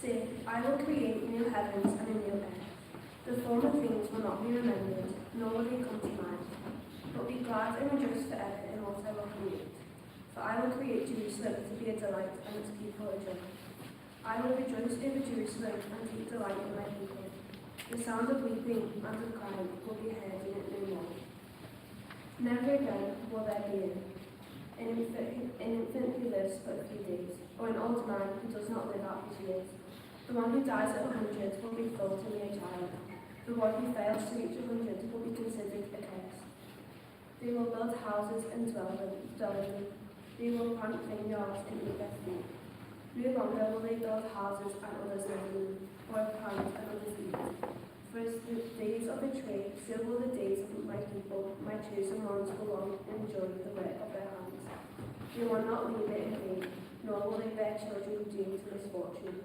See, I will create new heavens and a new earth. The former things will not be remembered, nor will they come to mind. But be glad and rejoice forever in what I will create. For I will create Jerusalem to be a delight and its people a joy. I will rejoice over Jerusalem and take delight in my people. The sound of weeping and of crying will be heard in it no more. Never again will there be an infant who lives but a few days, or an old man who does not live out his years. The one who dies at 100 will be thought to be a child. The one who fails to reach 100 will be considered a curse. They will build houses and dwell in them. They will plant vineyards and eat their fruit. No longer will they build houses and others live in them, or plant and others eat. For as the days of the trade, so will the days of my people, my chosen ones, will long enjoy the work of their hands. They will not leave it in vain, nor will they bear children doomed to misfortune.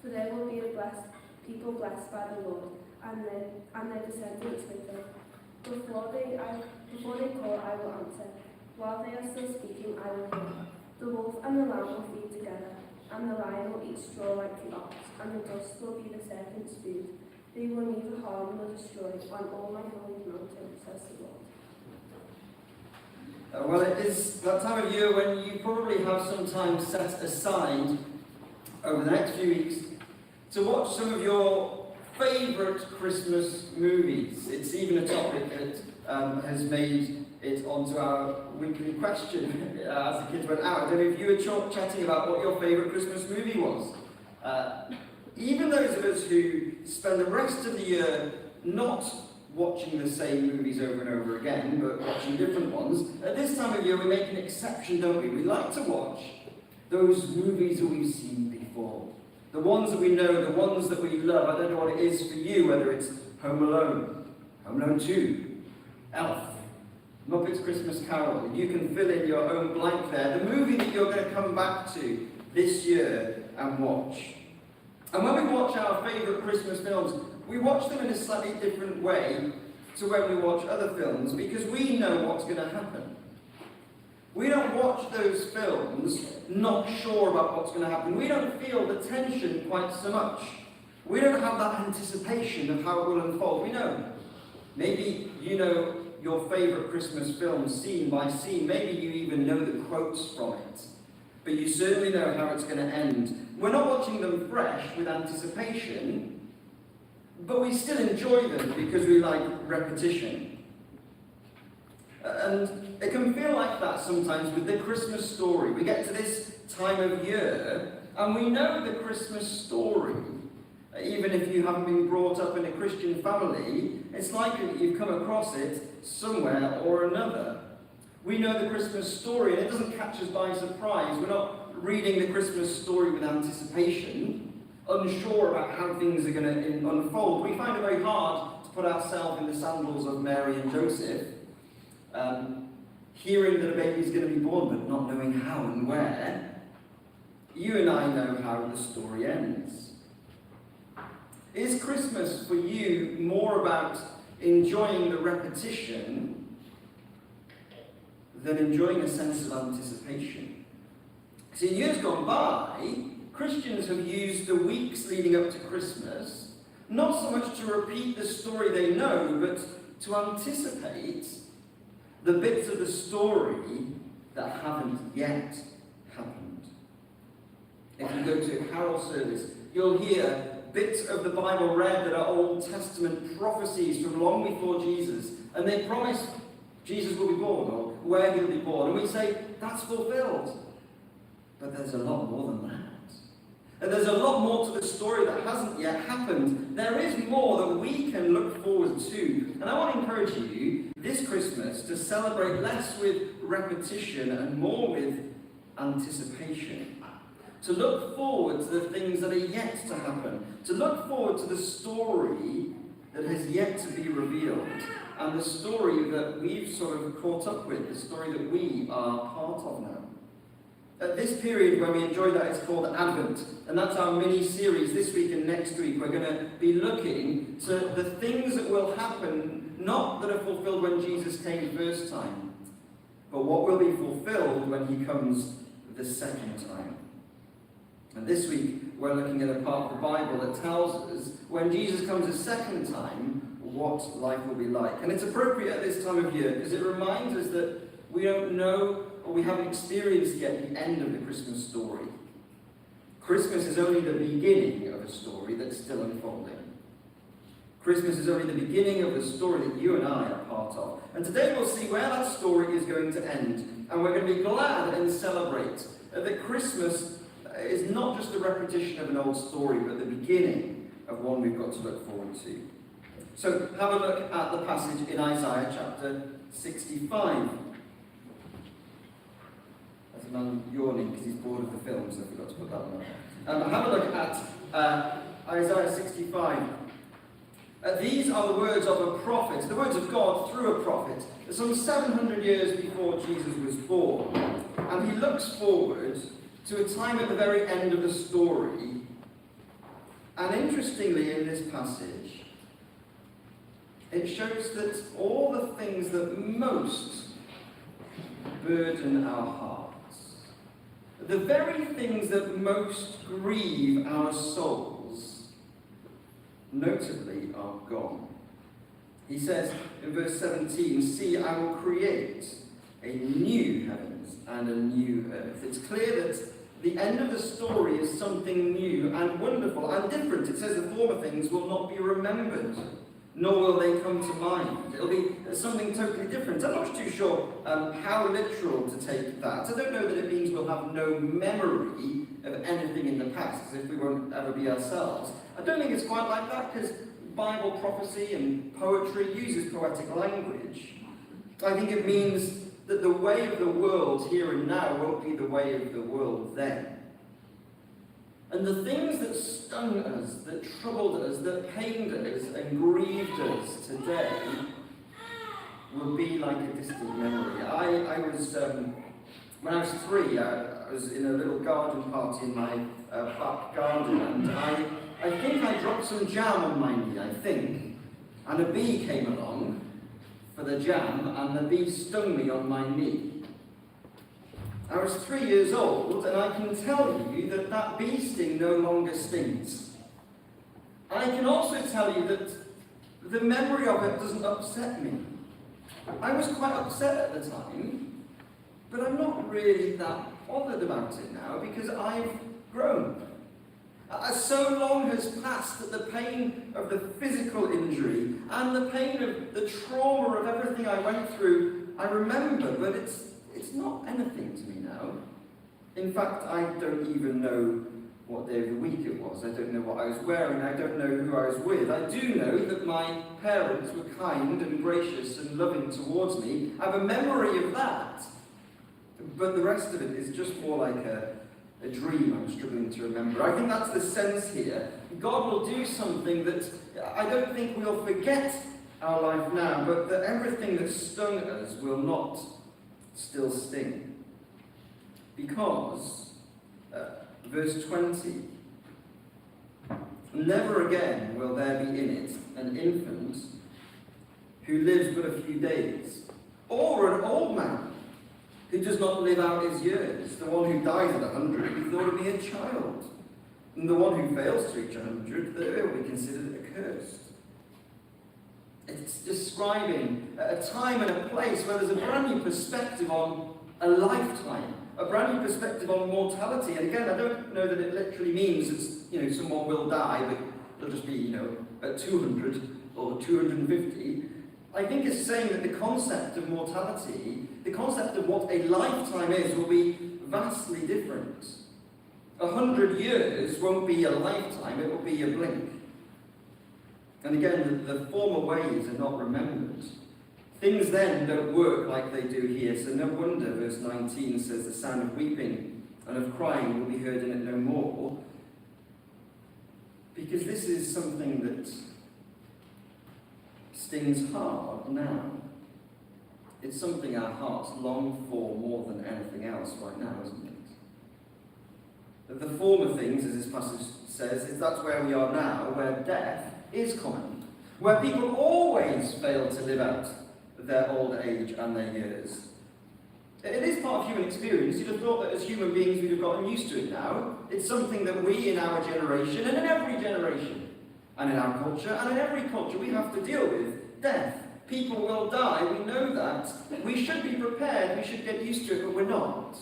For there will be a people blessed by the Lord, and their descendants with them. Before they call, I will answer. While they are still speaking, I will hear. The wolf and the lamb will feed together, and the lion will eat straw like the ox, and the dust will be the serpent's food. They will neither harm nor destroy on all my holy mountain, says the Lord. Well, it is that time of year when you probably have some time set aside over the next few weeks to watch some of your favourite Christmas movies. It's even a topic that has made it onto our weekly question as the kids went out. I don't know if you were chatting about what your favourite Christmas movie was. Even those of us who spend the rest of the year not watching the same movies over and over again, but watching different ones, at this time of year we make an exception, don't we? We like to watch those movies that we've seen before. The ones that we know, the ones that we love. I don't know what it is for you, whether it's Home Alone, Home Alone 2, Elf, Muppets Christmas Carol. You can fill in your own blank there. The movie that you're going to come back to this year and watch. And when we watch our favourite Christmas films, we watch them in a slightly different way to when we watch other films, because we know what's going to happen. We don't watch those films not sure about what's going to happen. We don't feel the tension quite so much. We don't have that anticipation of how it will unfold. We know. Maybe you know your favourite Christmas film scene by scene. Maybe you even know the quotes from it. But you certainly know how it's going to end. We're not watching them fresh with anticipation, but we still enjoy them because we like repetition. And it can feel like that sometimes with the Christmas story. We get to this time of year and we know the Christmas story. Even if you haven't been brought up in a Christian family, it's likely that you've come across it somewhere or another. We know the Christmas story and it doesn't catch us by surprise. We're not reading the Christmas story with anticipation, unsure about how things are going to unfold. We find it very hard to put ourselves in the sandals of Mary and Joseph, hearing that a baby is going to be born but not knowing how and where. You and I know how the story ends. Is Christmas for you more about enjoying the repetition than enjoying a sense of anticipation? See, in years gone by, Christians have used the weeks leading up to Christmas not so much to repeat the story they know, but to anticipate the bits of the story that haven't yet happened. If you go to a carol service, you'll hear bits of the Bible read that are Old Testament prophecies from long before Jesus, and they promise Jesus will be born, or where he'll be born, and we say, that's fulfilled. But there's a lot more than that. And there's a lot more to the story that hasn't yet happened. There is more that we can look forward to. And I want to encourage you this Christmas to celebrate less with repetition and more with anticipation. To look forward to the things that are yet to happen. To look forward to the story that has yet to be revealed. And the story that we've sort of caught up with. The story that we are part of now. At this period when we enjoy that, it's called Advent. And that's our mini-series this week and next week. We're going to be looking to the things that will happen, not that are fulfilled when Jesus came the first time, but what will be fulfilled when he comes the second time. And this week, we're looking at a part of the Bible that tells us when Jesus comes a second time, what life will be like. And it's appropriate at this time of year because it reminds us that we don't know or we haven't experienced yet the end of the Christmas story. Christmas is only the beginning of a story that's still unfolding. Christmas is only the beginning of the story that you and I are part of. And today we'll see where that story is going to end. And we're going to be glad and celebrate that Christmas is not just a repetition of an old story, but the beginning of one we've got to look forward to. So have a look at the passage in Isaiah chapter 65. There's a man yawning because he's bored of the film, so I forgot to put that one up. Have a look at Isaiah 65. These are the words of a prophet, the words of God through a prophet, some 700 years before Jesus was born. And he looks forward to a time at the very end of the story. And interestingly, in this passage, it shows that all the things that most burden our hearts, the very things that most grieve our souls, notably are gone. He says in verse 17, "See, I will create a new heavens and a new earth." It's clear that the end of the story is something new and wonderful and different. It says the former things will not be remembered, nor will they come to mind. It'll be something totally different. I'm not too sure how literal to take that. I don't know that it means we'll have no memory of anything in the past, as if we won't ever be ourselves. I don't think it's quite like that, because Bible prophecy and poetry uses poetic language. I think it means that the way of the world here and now won't be the way of the world then. And the things that stung us, that troubled us, that pained us and grieved us today will be like a distant memory. I was, when I was 3, I was in a little garden party in my back garden, and I think I dropped some jam on my knee, I think. And a bee came along for the jam, and the bee stung me on my knee. I was 3 years old, and I can tell you that that bee sting no longer stings. I can also tell you that the memory of it doesn't upset me. I was quite upset at the time, but I'm not really that bothered about it now because I've grown. So long has passed that the pain of the physical injury and the pain of the trauma of everything I went through, I remember, but it's not anything to me now. In fact, I don't even know what day of the week it was. I don't know what I was wearing. I don't know who I was with. I do know that my parents were kind and gracious and loving towards me. I have a memory of that. But the rest of it is just more like a dream I'm struggling to remember. I think that's the sense here. God will do something that I don't think we'll forget our life now, but that everything that stung us will not still sting. Because, verse 20, "Never again will there be in it an infant who lives but a few days, or an old man who does not live out his years. The one who dies at 100 will be thought to be a child, and the one who fails to reach 100, they will be considered accursed." It's describing a time and a place where there's a brand new perspective on a lifetime, a brand new perspective on mortality. And again, I don't know that it literally means that someone will die, but they'll just be at 200 or 250. I think it's saying that the concept of mortality, the concept of what a lifetime is, will be vastly different. 100 years won't be a lifetime, it will be a blink. And again, the former ways are not remembered. Things then don't work like they do here, so no wonder verse 19 says the sound of weeping and of crying will be heard in it no more. Because this is something that stings hard now. It's something our hearts long for more than anything else right now, isn't it? The former things, as this passage says, is that's where we are now, where death is common, where people always fail to live out their old age and their years. It is part of human experience. You'd have thought that as human beings we'd have gotten used to it now. It's something that we in our generation, and in every generation, and in our culture, and in every culture, we have to deal with death. People will die, we know that. We should be prepared, we should get used to it, but we're not.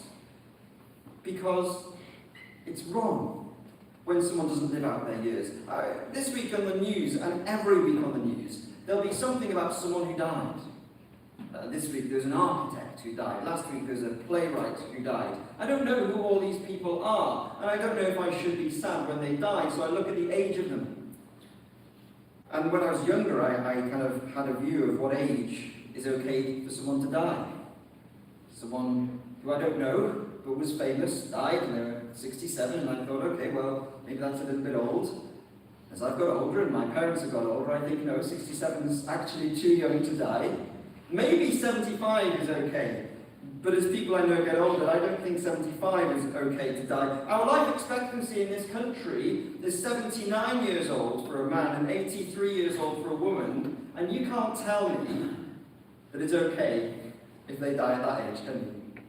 Because it's wrong when someone doesn't live out their years. This week on the news, and every week on the news, there'll be something about someone who died. This week there's an architect who died. Last week there's a playwright who died. I don't know who all these people are, and I don't know if I should be sad when they die, so I look at the age of them. And when I was younger, I kind of had a view of what age is okay for someone to die. Someone who I don't know, but was famous, died, and they were 67, and I thought, okay, well, maybe that's a little bit old. As I've got older, and my parents have got older, I think, no, 67 is actually too young to die. Maybe 75 is okay, but as people I know get older, I don't think 75 is okay to die. Our life expectancy in this country is 79 years old for a man and 83 years old for a woman, and you can't tell me that it's okay if they die at that age, can you?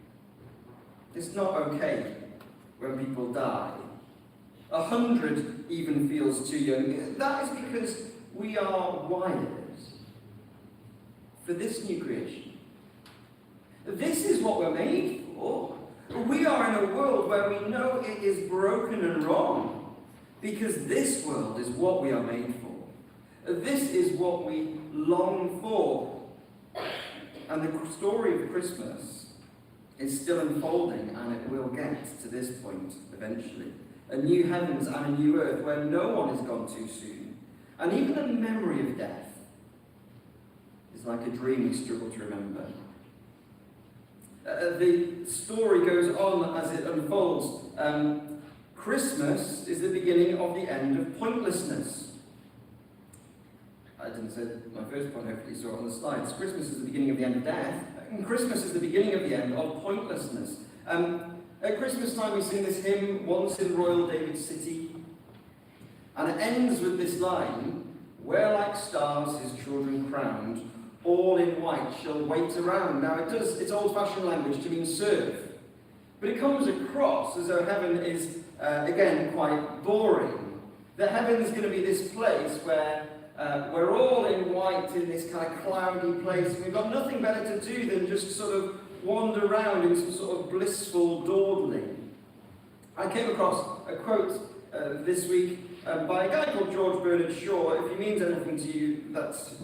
It's not okay when people die. 100 even feels too young. That is because we are wired for this new creation. This is what we're made for. We are in a world where we know it is broken and wrong, because this world is what we are made for. This is what we long for. And the story of Christmas is still unfolding, and it will get to this point eventually. A new heavens and a new earth where no one is gone too soon. And even the memory of death is like a dream we struggle to remember. The story goes on as it unfolds. Christmas is the beginning of the end of pointlessness. I didn't say my first point, hopefully you saw it on the slides. Christmas is the beginning of the end of death, and Christmas is the beginning of the end of pointlessness. At Christmas time we sing this hymn, Once in Royal David's City, and it ends with this line, where like stars his children crowned, all in white shall wait around. Now it's old-fashioned language to mean serve, but it comes across as though heaven is, again, quite boring. That heaven is going to be this place where we're all in white in this kind of cloudy place, and we've got nothing better to do than just sort of wander around in some sort of blissful dawdling. I came across a quote this week by a guy called George Bernard Shaw. If he means anything to you,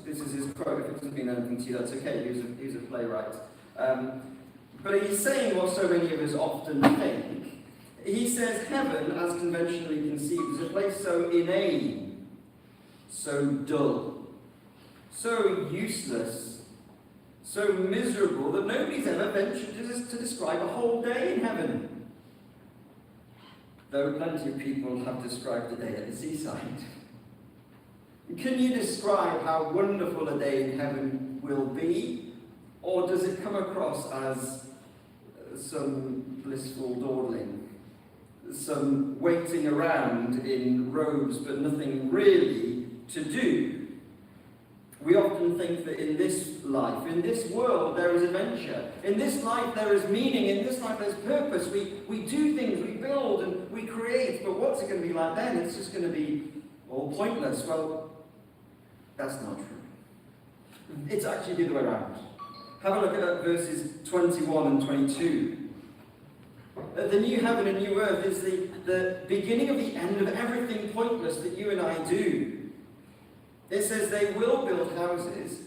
this is his quote. If it doesn't mean anything to you, that's okay. He was a playwright. But he's saying what so many of us often think. He says, heaven, as conventionally conceived, is a place so inane, so dull, so useless, so miserable that nobody's ever ventured to describe a whole day in heaven. Though plenty of people have described a day at the seaside. Can you describe how wonderful a day in heaven will be? Or does it come across as some blissful dawdling? Some waiting around in robes but nothing really to do? We often think that in this life, in this world, there is adventure. In this life, there is meaning. In this life, there's purpose. We do things, we build and we create. But what's it going to be like then? It's just going to be all pointless. Well, that's not true. It's actually the other way around. Have a look at verses 21 and 22. The new heaven and new earth is the beginning of the end of everything pointless that you and I do. It says they will build houses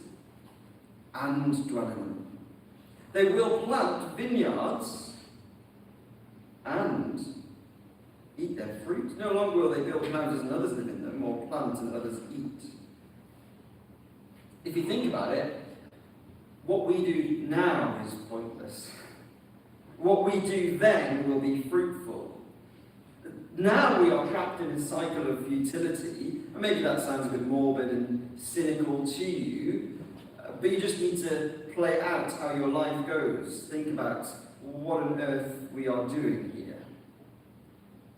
and dwell in them. They will plant vineyards and eat their fruit. No longer will they build houses and others live in them, or plant and others eat. If you think about it, what we do now is pointless. What we do then will be fruitful. Now we are trapped in a cycle of futility, and maybe that sounds a bit morbid and cynical to you, but you just need to play out how your life goes. Think about what on earth we are doing here.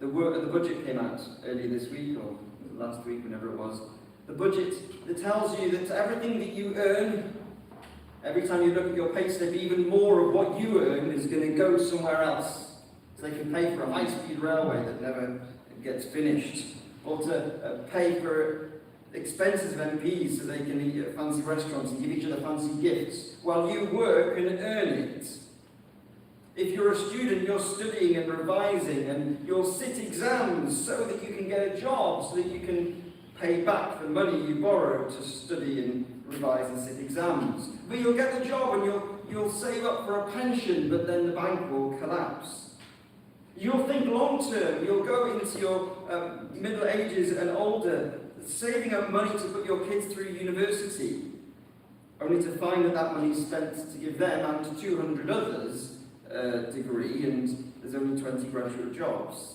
The budget came out earlier this week, or last week, whenever it was. The budget that tells you that everything that you earn Every time you look at your payslip, even more of what you earn is going to go somewhere else. So they can pay for a high-speed railway that never gets finished, or to pay for expenses of MPs so they can eat at fancy restaurants and give each other fancy gifts while you work and earn it. If you're a student, you're studying and revising, and you'll sit exams so that you can get a job, so that you can pay back the money you borrowed to study and revise and sit exams. But you'll get the job and you'll save up for a pension, but then the bank will collapse. You'll think long term, you'll go into your middle ages and older, saving up money to put your kids through university, only to find that money is spent to give them and 200 others a degree, and there's only 20 graduate jobs.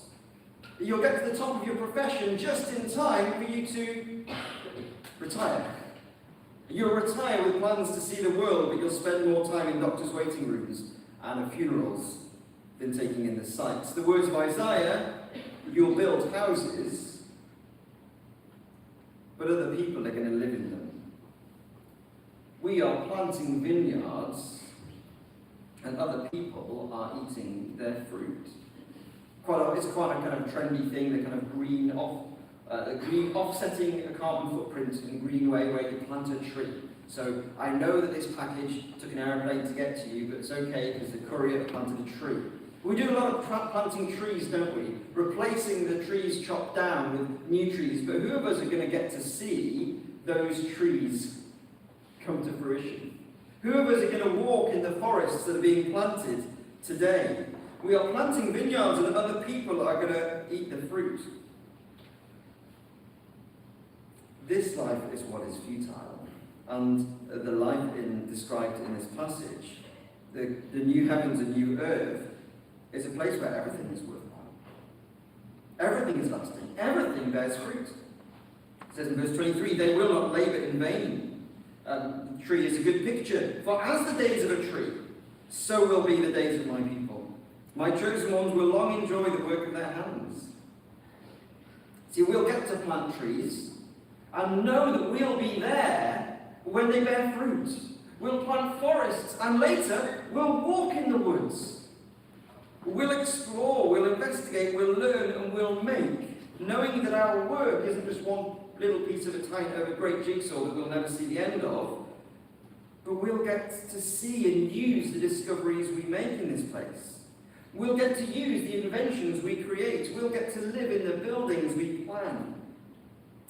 You'll get to the top of your profession just in time for you to retire. You'll retire with plans to see the world, but you'll spend more time in doctors' waiting rooms and at funerals than taking in the sights. The words of Isaiah, you'll build houses, but other people are going to live in them. We are planting vineyards, and other people are eating their fruit. It's quite a kind of trendy thing, the kind of green offsetting a carbon footprint in green way where you plant a tree. So I know that this package took an aeroplane to get to you, but it's okay because the courier planted a tree. We do a lot of planting trees, don't we? Replacing the trees chopped down with new trees, but who of us are going to get to see those trees come to fruition? Who of us are going to walk in the forests that are being planted today? We are planting vineyards and other people are going to eat the fruit. This life is what is futile. And the life described in this passage, the new heavens and new earth, is a place where everything is worthwhile. Everything is lasting. Everything bears fruit. It says in verse 23, they will not labour in vain. The tree is a good picture. For as the days of a tree, so will be the days of my people. My chosen ones will long enjoy the work of their hands. See, we'll get to plant trees and know that we'll be there when they bear fruit. We'll plant forests and later we'll walk in the woods. We'll explore, we'll investigate, we'll learn and we'll make, knowing that our work isn't just one little piece of a great jigsaw that we'll never see the end of, but we'll get to see and use the discoveries we make in this place. We'll get to use the inventions we create. We'll get to live in the buildings we plan.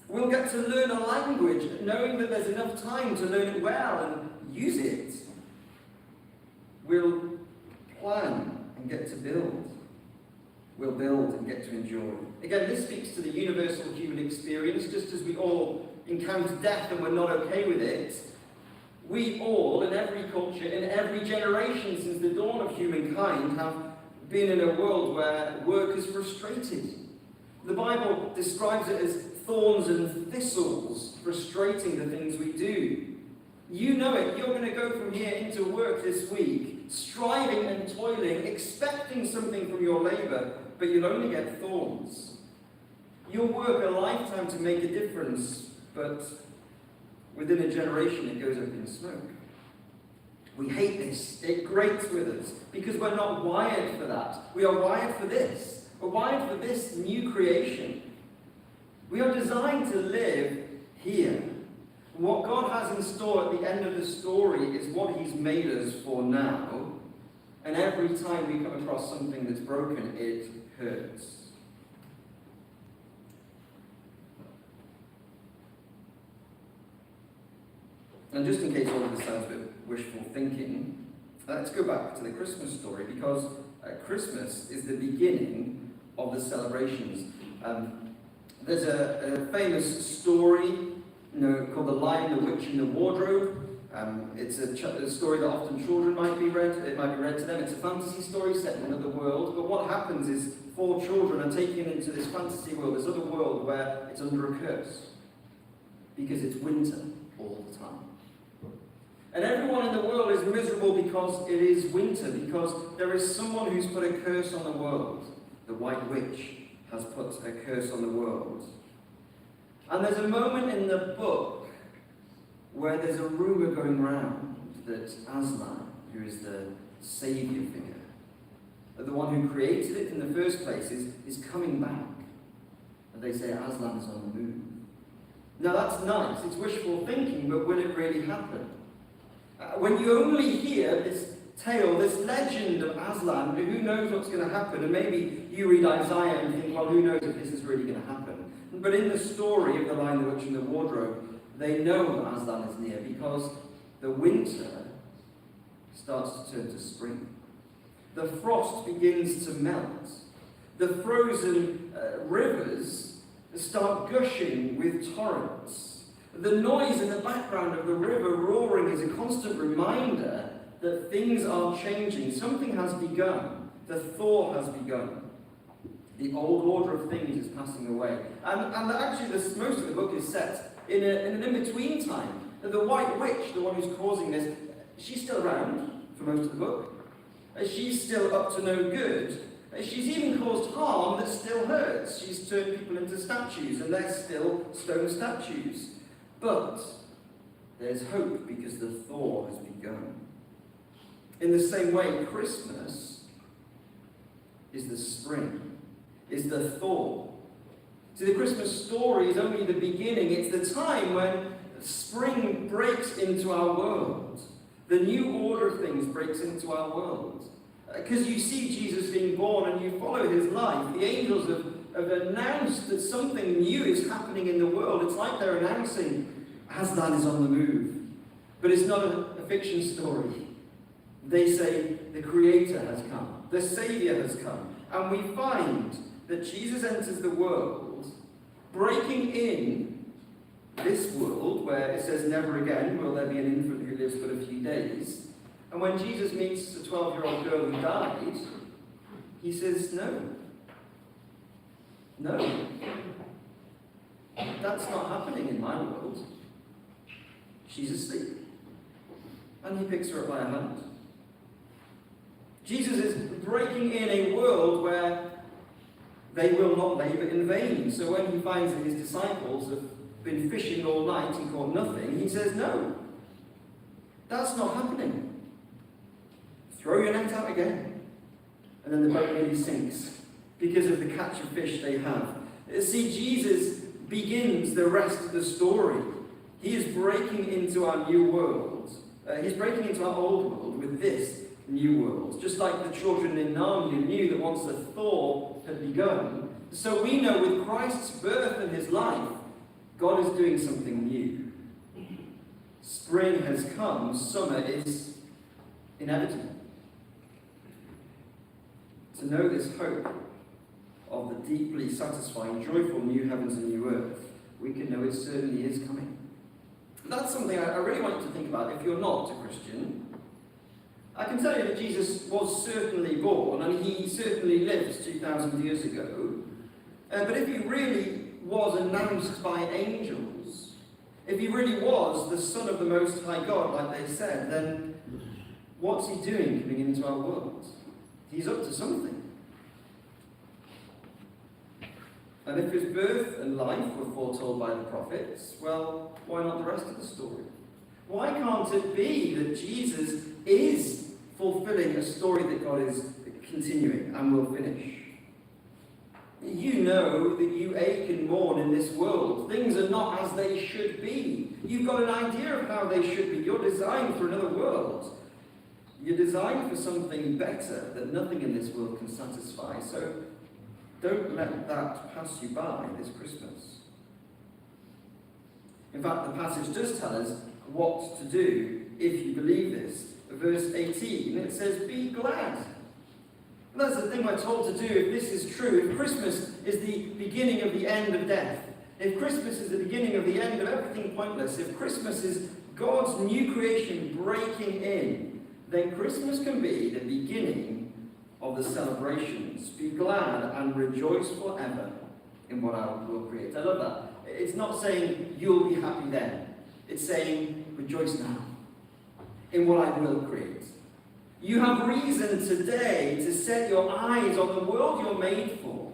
We'll get to learn a language, knowing that there's enough time to learn it well and use it. We'll plan and get to build. We'll build and get to enjoy. Again, this speaks to the universal human experience. Just as we all encounter death and we're not okay with it, we all, in every culture, in every generation since the dawn of humankind, have been in a world where work is frustrated. The Bible describes it as thorns and thistles, frustrating the things we do. You know it. You're going to go from here into work this week, striving and toiling, expecting something from your labour, but you'll only get thorns. You'll work a lifetime to make a difference, but within a generation it goes up in smoke. We hate this. It grates with us because we're not wired for that. We are wired for this. We're wired for this new creation. We are designed to live here. What God has in store at the end of the story is what He's made us for now. And every time we come across something that's broken, it hurts. And just in case all of this sounds a bit wishful thinking, let's go back to the Christmas story, because Christmas is the beginning of the celebrations. There's a famous story called The Lion, the Witch, and the Wardrobe. It's a story that often children might be read. It might be read to them. It's a fantasy story set in another world. But what happens is 4 children are taken into this fantasy world, this other world where it's under a curse. Because it's winter all the time. And everyone in the world is miserable because it is winter, because there is someone who's put a curse on the world. The White Witch has put a curse on the world. And there's a moment in the book where there's a rumour going round that Aslan, who is the saviour figure, the one who created it in the first place, is coming back. And they say Aslan is on the move. Now that's nice, it's wishful thinking, but will it really happen? When you only hear this tale, this legend of Aslan, who knows what's going to happen? And maybe you read Isaiah and think, well, who knows if this is really going to happen? But in the story of The Lion, the Witch and the Wardrobe, they know that Aslan is near because the winter starts to turn to spring. The frost begins to melt. The frozen rivers start gushing with torrents. The noise in the background of the river roaring is a constant reminder that things are changing. Something has begun. The thaw has begun. The old order of things is passing away. And actually, most of the book is set in an in-between time. The White Witch, the one who's causing this, she's still around for most of the book. She's still up to no good. She's even caused harm that still hurts. She's turned people into statues, and they're still stone statues. But there's hope because the thaw has begun. In the same way, Christmas is the spring, is the thaw. See, the Christmas story is only the beginning. It's the time when spring breaks into our world. The new order of things breaks into our world. Because you see Jesus being born and you follow his life. The angels have announced that something new is happening in the world. It's like they're announcing Aslan is on the move. But it's not a fiction story. They say the Creator has come. The Saviour has come. And we find that Jesus enters the world, breaking in this world where it says never again will there be an infant who lives but a few days. And when Jesus meets a 12-year-old girl who died, he says, no. No. That's not happening in my world. She's asleep. And he picks her up by her hand. Jesus is breaking in a world where they will not labour in vain. So when he finds that his disciples have been fishing all night and caught nothing, he says, no, that's not happening. Throw your net out again. And then the boat nearly sinks because of the catch of fish they have. See, Jesus begins the rest of the story. He is breaking into our new world. He's breaking into our old world with this new world. Just like the children in Narnia knew that once the thaw had begun, so we know with Christ's birth and his life, God is doing something new. Spring has come, summer is inevitable. To know this hope of the deeply satisfying, joyful new heavens and new earth, we can know it certainly is coming. That's something I really want you to think about if you're not a Christian. I can tell you that Jesus was certainly born, and he certainly lived 2,000 years ago. But if he really was announced by angels, if he really was the Son of the Most High God, like they said, then what's he doing coming into our world? He's up to something. And if his birth and life were foretold by the prophets, well, why not the rest of the story? Why can't it be that Jesus is fulfilling a story that God is continuing and will finish? You know that you ache and mourn in this world. Things are not as they should be. You've got an idea of how they should be. You're designed for another world. You're designed for something better that nothing in this world can satisfy. So don't let that pass you by this Christmas. In fact, the passage does tell us what to do if you believe this. Verse 18, it says, be glad. And that's the thing we're told to do if this is true. If Christmas is the beginning of the end of death, if Christmas is the beginning of the end of everything pointless, if Christmas is God's new creation breaking in, then Christmas can be the beginning of the celebrations. Be glad and rejoice forever in what I will create. I love that. It's not saying you'll be happy then. It's saying rejoice now in what I will create. You have reason today to set your eyes on the world you're made for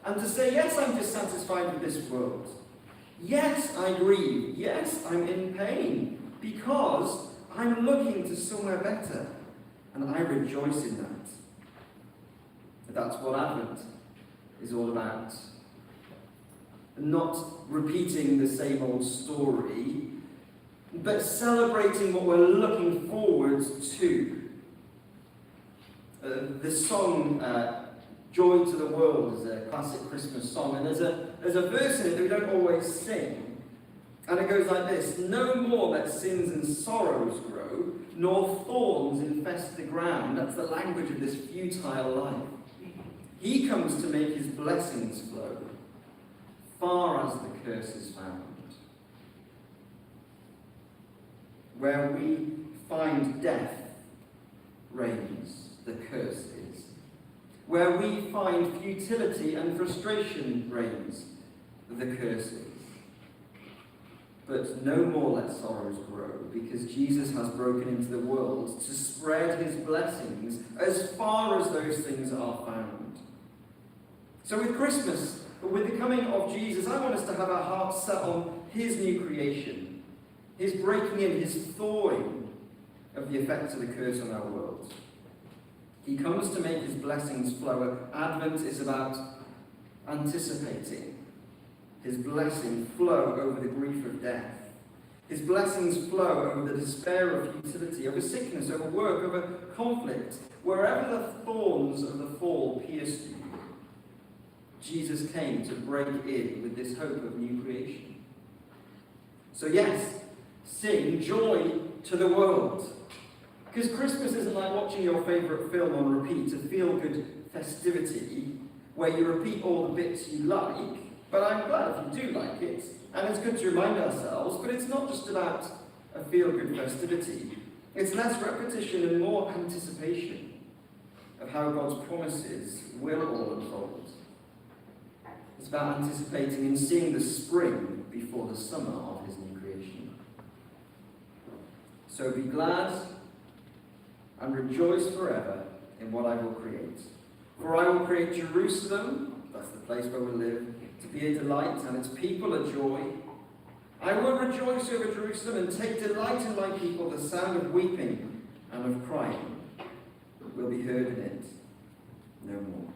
and to say, yes, I'm dissatisfied with this world. Yes, I grieve. Yes, I'm in pain because I'm looking to somewhere better, and I rejoice in that. That's what Advent is all about. Not repeating the same old story, but celebrating what we're looking forward to. The song Joy to the World is a classic Christmas song, and there's a verse in it that we don't always sing. And it goes like this: no more let sins and sorrows grow, nor thorns infest the ground. That's the language of this futile life. He comes to make his blessings flow, far as the curse is found. Where we find death reigns, the curse is. Where we find futility and frustration reigns, the curse is. But no more let sorrows grow, because Jesus has broken into the world to spread his blessings as far as those things are found. So with Christmas, with the coming of Jesus, I want us to have our hearts set on his new creation, his breaking in, his thawing of the effects of the curse on our world. He comes to make his blessings flow. Advent is about anticipating his blessing flow over the grief of death. His blessings flow over the despair of futility, over sickness, over work, over conflict. Wherever the thorns of the fall pierced you, Jesus came to break in with this hope of new creation. So yes, sing joy to the world. Because Christmas isn't like watching your favourite film on repeat, a feel-good festivity where you repeat all the bits you like. But I'm glad if you do like it, and it's good to remind ourselves, but it's not just about a feel-good festivity. It's less repetition and more anticipation of how God's promises will all unfold. It's about anticipating and seeing the spring before the summer of his new creation. So be glad and rejoice forever in what I will create. For I will create Jerusalem, that's the place where we live, to be a delight, and its people a joy. I will rejoice over Jerusalem and take delight in my people. The sound of weeping and of crying will be heard in it no more.